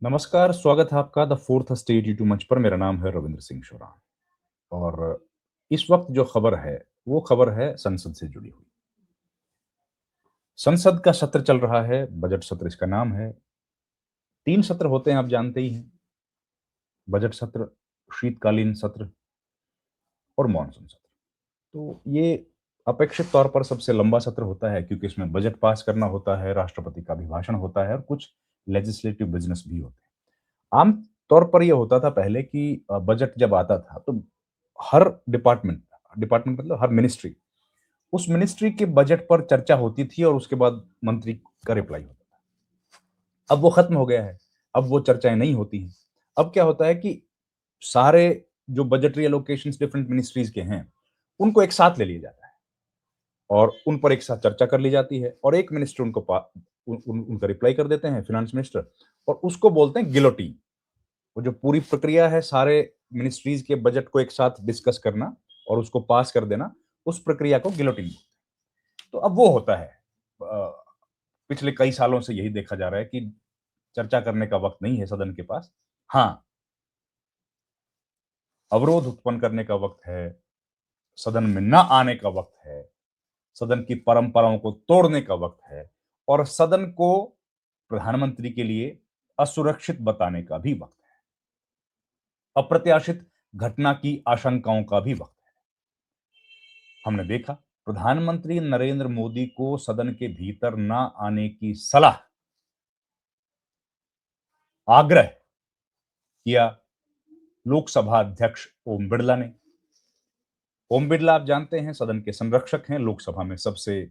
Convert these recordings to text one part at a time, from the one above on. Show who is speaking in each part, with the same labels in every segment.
Speaker 1: नमस्कार, स्वागत है आपका द फोर्थ स्टेज यूट्यूब मंच पर। मेरा नाम है रविंद्र सिंह शोरान और इस वक्त जो खबर है, वो खबर है संसद से जुड़ी हुई। संसद का सत्र चल रहा है, बजट सत्र इसका नाम है। 3 सत्र होते हैं, आप जानते ही हैं। बजट सत्र, शीतकालीन सत्र और मॉनसून सत्र। तो ये अपेक्षित तौर पर सबसे लंबा सत्र होता है क्योंकि इसमें बजट पास करना होता है, राष्ट्रपति का अभिभाषण होता है और कुछ लेजिस्लेटिव बिज़नेस भी होते हैं। आम तौर पर ये होता था पहले कि बजट जब आता था तो हर डिपार्टमेंट डिपार्टमेंट मतलब हर मिनिस्ट्री, उस मिनिस्ट्री के बजट पर चर्चा होती थी और उसके बाद मंत्री का रिप्लाई होता था। अब वो खत्म हो गया है, अब वो चर्चाएँ नहीं होती हैं। अब क्या होता है कि सारे जो बजटरी एलोकेशंस डिफरेंट मिनिस्ट्रीज़ के हैं, उनको एक साथ ले लिया जाता है और उन पर एक साथ चर्चा कर ली जाती है और एक मिनिस्टर उनको पा उनका रिप्लाई कर देते हैं, फाइनेंस मिनिस्टर, और उसको बोलते हैं गिलोटिन। वो जो पूरी प्रक्रिया है सारे मिनिस्ट्रीज के बजट को एक साथ डिस्कस करना और उसको पास कर देना, उस प्रक्रिया को गिलोटिन बोलते हैं। तो अब वो होता है। पिछले कई सालों से यही देखा जा रहा है कि चर्चा करने का वक्त नहीं है सदन के पास। हाँ, अवरोध उत्पन्न करने का वक्त है, सदन में ना आने का वक्त है, सदन की परंपराओं को तोड़ने का वक्त है और सदन को प्रधानमंत्री के लिए असुरक्षित बताने का भी वक्त है। अप्रत्याशित घटना की आशंकाओं का भी वक्त है। हमने देखा प्रधानमंत्री नरेंद्र मोदी को सदन के भीतर ना आने की सलाह, आग्रह किया लोकसभा अध्यक्ष ओम बिरला ने। ओम बिरला आप जानते हैं सदन के संरक्षक हैं, लोकसभा में सबसे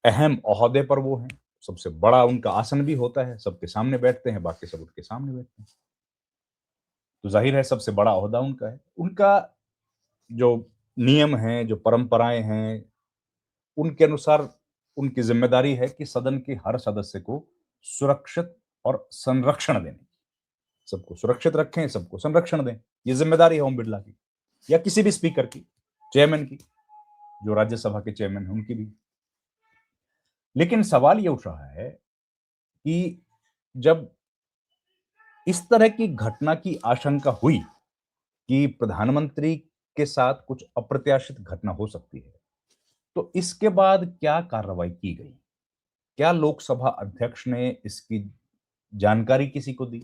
Speaker 1: अहम ओहदे पर वो हैं, सबसे बड़ा उनका आसन भी होता है, सबके सामने बैठते हैं, बाकी सब उनके सामने बैठते हैं। तो जाहिर है सबसे बड़ा ओहदा उनका है। उनका जो नियम हैं, जो परंपराएं हैं, उनके अनुसार उनकी जिम्मेदारी है कि सदन के हर सदस्य को सुरक्षित और संरक्षण देने, सबको सुरक्षित रखें, सबको संरक्षण दें। ये जिम्मेदारी है ओम बिरला की या किसी भी स्पीकर की, चेयरमैन की, जो राज्यसभा के चेयरमैन हैं उनकी भी। लेकिन सवाल ये उठ रहा है कि जब इस तरह की घटना की आशंका हुई कि प्रधानमंत्री के साथ कुछ अप्रत्याशित घटना हो सकती है, तो इसके बाद क्या कार्रवाई की गई? क्या लोकसभा अध्यक्ष ने इसकी जानकारी किसी को दी?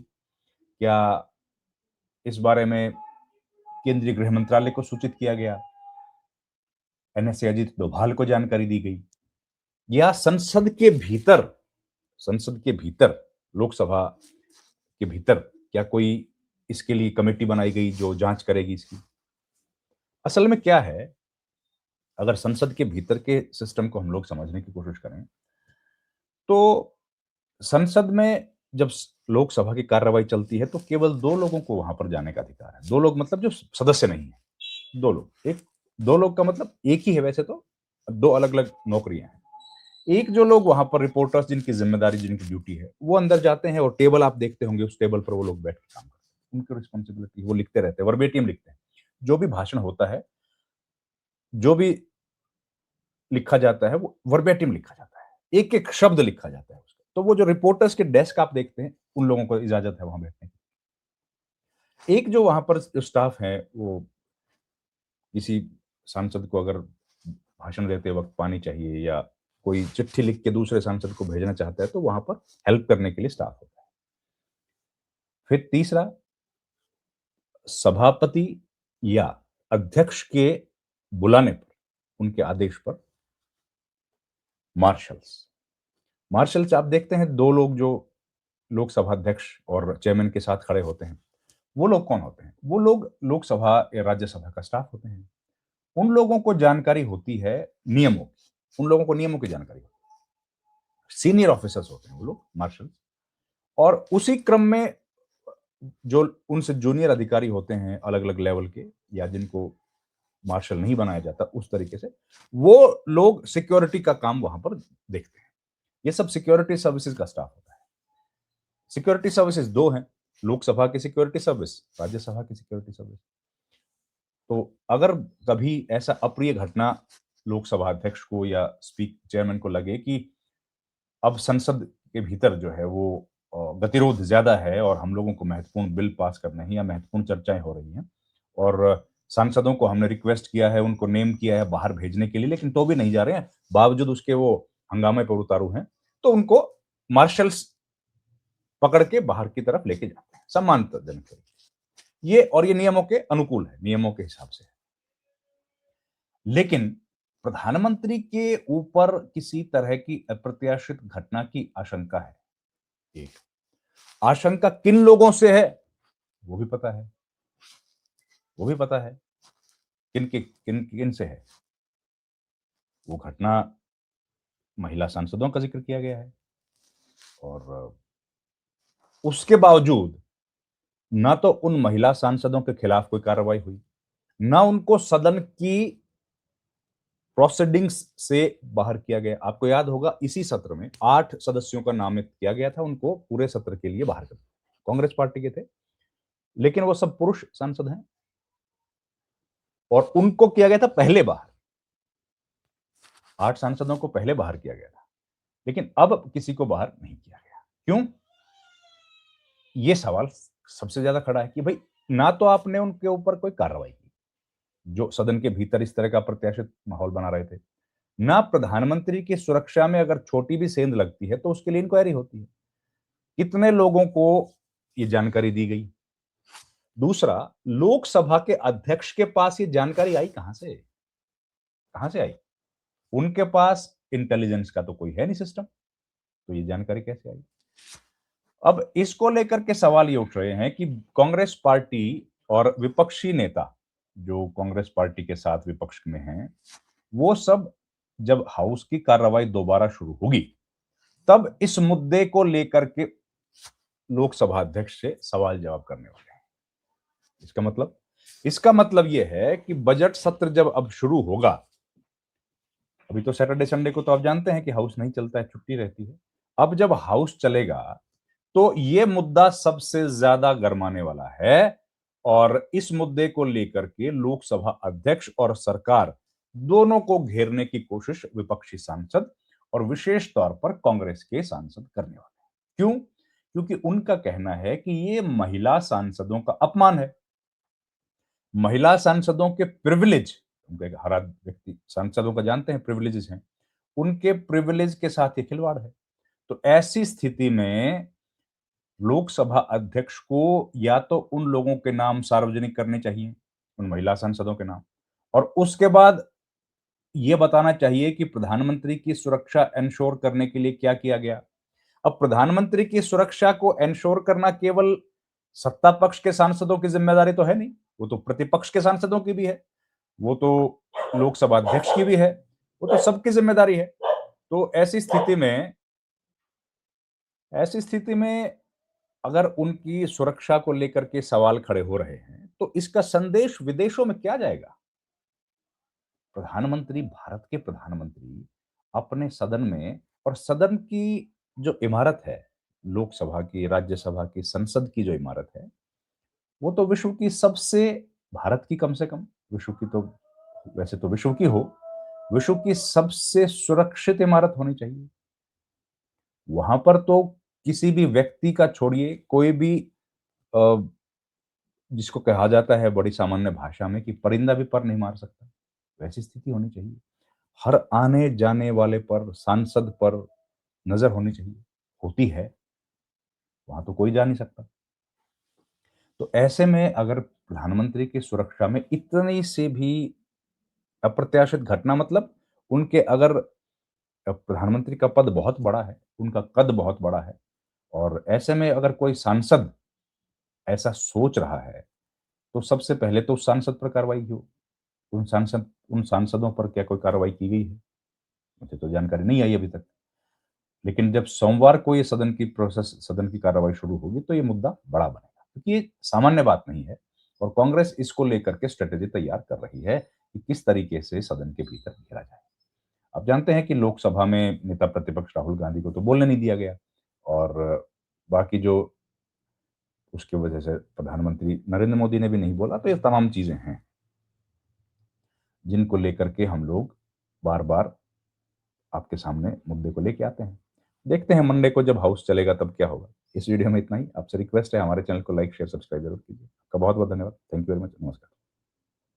Speaker 1: क्या इस बारे में केंद्रीय गृह मंत्रालय को सूचित किया गया? एनएसए अजीत डोभाल को जानकारी दी गई? या संसद के भीतर, लोकसभा के भीतर क्या कोई इसके लिए कमेटी बनाई गई जो जांच करेगी इसकी? असल में क्या है, अगर संसद के भीतर के सिस्टम को हम लोग समझने की कोशिश करें, तो संसद में जब लोकसभा की कार्रवाई चलती है तो केवल 2 लोगों को वहां पर जाने का अधिकार है। 2 लोग मतलब जो सदस्य नहीं है, 2 लोग। एक 2 लोग का मतलब एक ही है वैसे तो, 2 अलग-अलग नौकरियां हैं। एक जो लोग वहां पर रिपोर्टर्स जिनकी जिम्मेदारी, जिनकी ड्यूटी है, वो अंदर जाते हैं और टेबल आप देखते होंगे, उस टेबल पर वो लोग बैठ के काम करते हैं। उनकी रिस्पॉन्सिबिलिटी, वो लिखते रहते हैं, वर्बेटिम लिखते हैं। जो भी भाषण होता है, जो भी लिखा जाता है, वो वर्बेटिम लिखा जाता है। एक-एक शब्द लिखा जाता है उसका। तो वो जो रिपोर्टर्स के डेस्क आप देखते हैं, उन लोगों को इजाज़त है वहाँ बैठने की। एक जो वहाँ पर जो स्टाफ है, वो किसी सांसद को अगर भाषण देते वक़्त पानी चाहिए या कोई चिट्ठी लिख के दूसरे सांसद को भेजना चाहता है, तो वहाँ पर हेल्प करने के लिए स्टाफ होता है। फिर तीसरा, सभापति या अध्यक्ष के बुलाने पर, उनके आदेश पर मार्शल्स। मार्शल्स आप देखते हैं 2 लोग जो लोकसभा अध्यक्ष और चेयरमैन के साथ खड़े होते हैं। वो लोग कौन होते हैं? वो लोग लोकसभा या राज्यसभा का स्टाफ होते हैं। उन लोगों को जानकारी होती है नियमों की, उन लोगों को नियमों की जानकारी होती है। सीनियर ऑफिसर्स होते हैं वो लोग, मार्शल। और उसी क्रम में जो उनसे जूनियर अधिकारी होते हैं अलग-अलग लेवल के, या जिनको मार्शल नहीं बनाया जाता उस तरीके से, वो लोग सिक्योरिटी का काम वहाँ पर देखते हैं। ये सब सिक्योरिटी सर्विसेज का स्टाफ होता है। सिक्योरिटी सर्विसेज 2 हैं, लोकसभा की सिक्योरिटी सर्विस, राज्यसभा की सिक्योरिटी सर्विस। तो अगर कभी ऐसा अप्रिय घटना लोकसभा अध्यक्ष को या चेयरमैन को लगे कि अब संसद के भीतर जो है वो गतिरोध ज़्यादा है और हम लोगों को महत्वपूर्ण बिल पास करने हैं या महत्वपूर्ण चर्चाएँ हो रही हैं और सांसदों को हमने रिक्वेस्ट किया है, उनको नेम किया है बाहर भेजने के लिए, लेकिन तो भी नहीं जा रहे हैं। बावजूद उसके वो हंगामे पर उतारू हैं, तो उनको मार्शल्स पकड़ के बाहर की तरफ लेके जाते हैं, सम्मानजनक तरीके। ये नियमों के अनुकूल है, नियमों के हिसाब से है। लेकिन प्रधानमंत्री के ऊपर किसी तरह की अप्रत्याशित घटना की आशंका है। एक आशंका किन लोगों से है, वो भी पता है। वो भी पता है किन से है। वो घटना महिला सांसदों का जिक्र किया गया है और उसके बावजूद ना तो उन महिला सांसदों के खिलाफ कोई कार्रवाई हुई, ना उनको सदन की प्रोसीडिंग्स से बाहर किया गया। आपको याद होगा इसी सत्र में 8 सदस्यों का नामित किया गया था, उनको पूरे सत्र के लिए बाहर कर दिया। कांग्रेस पार्टी के थे, लेकिन वो सब पुरुष सांसद हैं और उनको किया गया था पहले बाहर। 8 सांसदों को पहले बाहर किया गया था, लेकिन अब किसी को बाहर नहीं किया गया। क्यों? ये सवाल सबसे ज्यादा खड़ा है कि भाई ना तो आपने उनके ऊपर कोई कार्रवाई की, जो सदन के भीतर इस तरह का प्रत्याशित माहौल बना रहे थे, ना प्रधानमंत्री की सुरक्षा में अगर छोटी भी सेंध लगती है तो उसके लिए इंक्वायरी होती है। कितने लोगों को ये जानकारी दी गई? दूसरा, लोकसभा के अध्यक्ष के पास ये जानकारी आई कहां से? कहां से आई? उनके पास इंटेलिजेंस का तो कोई है नहीं सिस्टम, तो ये जानकारी कैसे आई? अब इसको लेकर के सवाल ये उठ रहे हैं कि कांग्रेस पार्टी और विपक्षी नेता जो कांग्रेस पार्टी के साथ विपक्ष में हैं, वो सब जब हाउस की कार्रवाई दोबारा शुरू होगी, तब इस मुद्दे को लेकर के लोकसभा अध्यक्ष से सवाल जवाब करने वाले हैं। इसका मतलब यह है कि बजट सत्र जब अब शुरू होगा, अभी तो सैटरडे संडे को तो आप जानते हैं कि हाउस नहीं चलता है, छुट्टी रहती है। अब जब हाउस चलेगा तो यह मुद्दा सबसे ज्यादा गरमाने वाला है और इस मुद्दे को लेकर के लोकसभा अध्यक्ष और सरकार दोनों को घेरने की कोशिश विपक्षी सांसद और विशेष तौर पर कांग्रेस के सांसद करने वाले हैं। क्यों? क्योंकि उनका कहना है कि ये महिला सांसदों का अपमान है। महिला सांसदों के प्रिविलेज, हर व्यक्ति सांसदों का जानते हैं प्रिविलेजेस हैं, उनके प्रिविलेज के साथ ये खिलवाड़ है। तो ऐसी स्थिति में लोकसभा अध्यक्ष को या तो उन लोगों के नाम सार्वजनिक करने चाहिए, उन महिला सांसदों के नाम, और उसके बाद यह बताना चाहिए कि प्रधानमंत्री की सुरक्षा एंश्योर करने के लिए क्या किया गया। अब प्रधानमंत्री की सुरक्षा को एंश्योर करना केवल सत्ता पक्ष के सांसदों की जिम्मेदारी तो है नहीं, वो तो प्रतिपक्ष के सांसदों की भी है, वो तो लोकसभा अध्यक्ष की भी है, वो तो सबकी जिम्मेदारी है। तो ऐसी स्थिति में अगर उनकी सुरक्षा को लेकर के सवाल खड़े हो रहे हैं, तो इसका संदेश विदेशों में क्या जाएगा? भारत के प्रधानमंत्री अपने सदन में, और सदन की जो इमारत है, लोकसभा की, राज्यसभा की, संसद की जो इमारत है, वो तो विश्व की सबसे, भारत की कम से कम, विश्व की तो वैसे तो विश्व की सबसे सुरक्षित इमारत होनी चाहिए। वहां पर तो किसी भी व्यक्ति का छोड़िए, कोई भी अ, जिसको कहा जाता है बड़ी सामान्य भाषा में कि परिंदा भी पर नहीं मार सकता, वैसी स्थिति होनी चाहिए। हर आने जाने वाले पर, सांसद पर नजर होनी चाहिए, होती है, वहां तो कोई जा नहीं सकता। तो ऐसे में अगर प्रधानमंत्री की सुरक्षा में इतनी से भी अप्रत्याशित घटना, मतलब उनके अगर प्रधानमंत्री का पद बहुत बड़ा है, उनका कद बहुत बड़ा है, और ऐसे में अगर कोई सांसद ऐसा सोच रहा है, तो सबसे पहले तो उस सांसद पर कार्रवाई हो। उन सांसदों पर क्या कोई कार्रवाई की गई है? मुझे तो जानकारी नहीं आई अभी तक। लेकिन जब सोमवार को ये सदन की कार्रवाई शुरू होगी, तो ये मुद्दा बड़ा बनेगा, क्योंकि ये सामान्य बात नहीं है और कांग्रेस इसको लेकर के स्ट्रेटेजी तैयार कर रही है कि किस तरीके से सदन के भीतर घेरा जाए। आप जानते हैं कि लोकसभा में नेता प्रतिपक्ष राहुल गांधी को तो बोलने नहीं दिया गया, और बाकी जो उसकी वजह से प्रधानमंत्री नरेंद्र मोदी ने भी नहीं बोला। तो ये तमाम चीजें हैं जिनको लेकर के हम लोग बार बार आपके सामने मुद्दे को लेके आते हैं। देखते हैं मंडे को जब हाउस चलेगा तब क्या होगा। इस वीडियो में इतना ही। आपसे रिक्वेस्ट है हमारे चैनल को लाइक, शेयर, सब्सक्राइब ज़रूर कीजिए। आपका बहुत-बहुत धन्यवाद। Thank you very much. नमस्कार।